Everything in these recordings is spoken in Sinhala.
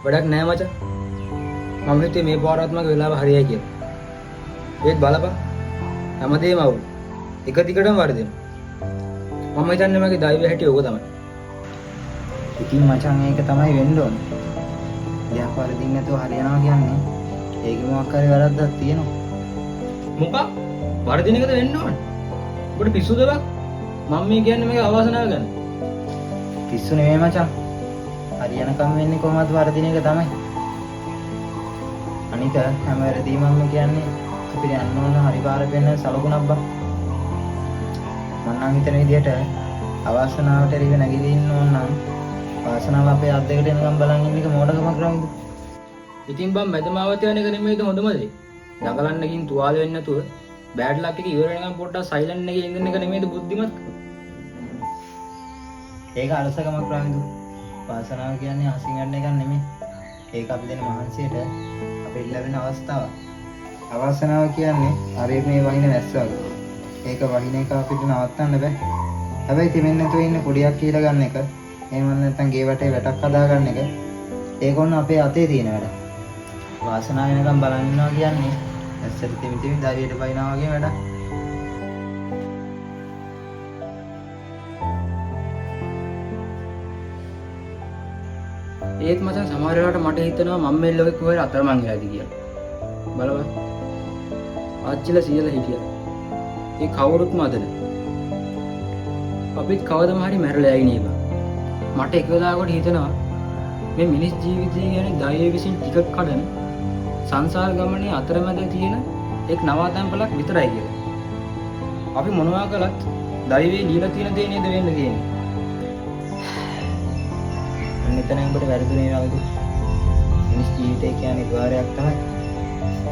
වැඩක් නෑ මචං. මම හිතුවේ මේ පාරවත් මගේ වෙලාව හරියයි කියලා. ඒත් බලපන්. හැමදේම අවුල්. එක දිගටම වරදිනවා. මම හිතන්නේ මගේ දෛවය හැටි ඕක තමයි. ඉතින් මචං ඒක තමයි වෙන්න ඕනේ. දෙයක් වරදින් නැතුව හරියනවා කියන්නේ ඒකේ මොකක් හරි වැරද්දක් තියෙනවා. මොකක්? වරදින එකද වෙන්න ඕනේ? ඔබට පිස්සුද බං? මම මේ කියන්නේ මේක අවාසනාව ගැන. පිස්සු නෙමෙයි මචං. හරියනකම් වෙන්නේ කොහොමද වරදින එක තමයි. අනික හැම වැරදීමම කියන්නේ අපිට යන්න ඕන හරි පාර වෙන සලකුණක් බං. මම නම් හිතන විදිහට අවාසනාවට රිව නැගිලා ඉන්න ඕන නම් වාසනාව අපේ අත් දෙකට එනකම් බලන් ඉන්න එක මෝඩකමක් රාමිද? ඉතින් බං මැදමාවත යන එක නෙමෙයිද හොඳම දේ. දඟලන්නකින් තුවාල වෙන්නේ නැතුව බෑඩ් ලක් එක ඉවර වෙනකම් පොඩ්ඩක් සයිලන්ට් එකේ ඉඳින්න එක නෙමෙයිද බුද්ධිමත්? ඒක අලසකමක් රාමිදු. වාසනාව කියන්නේ හසින් ගන්න එකක් නෙමෙයි. ඒක අපි දෙන මහන්සියට අපිට ලැබෙන අවස්ථාවක්. අවාසනාව කියන්නේ හරියට මේ වහින වැස්ස වගේ. ඒක වහින එක අපිට නවත්තන්න බෑ. හැබැයි තෙමෙන්න නැතුව ඉන්න කුඩියක් කියලා ගන්න එක, එහෙම නැත්නම් ගේ වටේ වැටක් හදා ගන්න එක, ඒක ඔන්න අපේ අතේ තියෙන වැඩ. වාසනාව වෙනකම් බලන් ඉන්නවා කියන්නේ ඇස්සට තෙමි තෙමි දරියට වහිනවා වගේ වැඩක්. ඒත් මචං සමහර වෙලාවට මට හිතෙනවා මම මේ ලෝකෙ කොහෙද අතරමං වෙලාද කියලා. බලන්න. ආච්චිලා සීයලා හිටියා. ඒ කවුරුත් මදද? අපිත් කවදම හරි මැරලා යයි නේද? මට එක වෙලාවකට හිතෙනවා මේ මිනිස් ජීවිතය කියන්නේ දෛවය විසින් ටිකට් කඩන සංසාර ගමනේ අතරමැද තියෙන එක් නවාතැන්පලක් විතරයි කියලා. අපි මොනවා කළත් දෛවයේ লীලා තියෙන දේ නේද වෙන්න තියෙන්නේ. මෙතන උඹට වැරදුනේ නේද? මිනිස් ජීවිතය කියන්නේ ద్వාරයක් තමයි.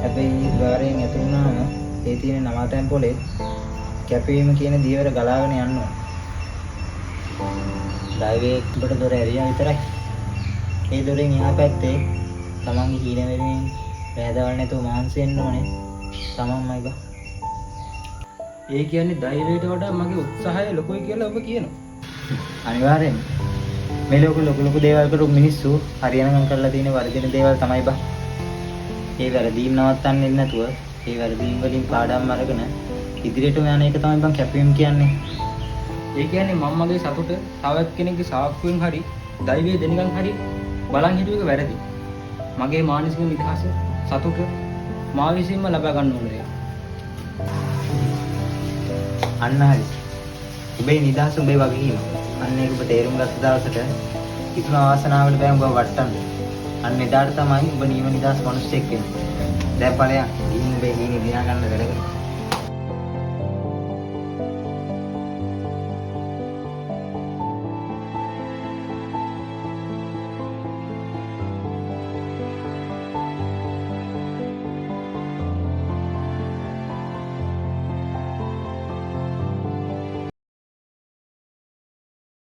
හැබැයි මේ ద్వාරයෙන් ඇතුළු වුණාම ඒ තියෙන නවාතැන් පොලේ කැපවීම කියන දීවර ගලාගෙන යන්න ඕන. ඩ්‍රයිවේ උඹට දොර ඇරියා විතරයි. ඒ දොරෙන් එහා පැත්තේ තමන්ගේ හීන වෙනුවෙන් වැදවල් නැතුව මහන්සි වෙන්න ඕනේ. තමන්මයි බා. ඒ කියන්නේ දෛවයට වඩා මගේ උත්සාහය ලොකුයි කියලා ඔබ කියනවා. අනිවාර්යෙන්. මේ ලොකු දේවල් කරු මිනිස්සු හරියනකම් කරලා තියෙන වර්ධින දේවල් තමයි බා. ඒ වැරදීම් නවත්තන්නේ නැතුව ඒ වැරදීම් වලින් පාඩම් අරගෙන ඉදිරියටම යන එක තමයි බං කැපවීම කියන්නේ. ඒ කියන්නේ මම මගේ සතුට තවත් කෙනෙක්ගේ සාක්කුවෙන් හරි දෛවයේ දෙනිකන් හරි බලන් හිටුව එක වැරදි. මගේ මානසික නිදහස සතුට මා විසින්ම ලබා ගන්න ඕනේ. අන්න හරි. ඔබේ නිදහස ඔබේ වගකීම. අන්න ඒක ඔබ තේරුම් ගත්ත දවසට කිසිම ආසනාවකට බෑ ඔබ වටන්න. අන්න එදාට තමයි ඔබ නියම නිදහස් මිනිස්සෙක් වෙන්නේ. දැන් ඵලයන් ඉන්න ඔබේ හීනේ දිනා ගන්න වැඩ කරන්නේ.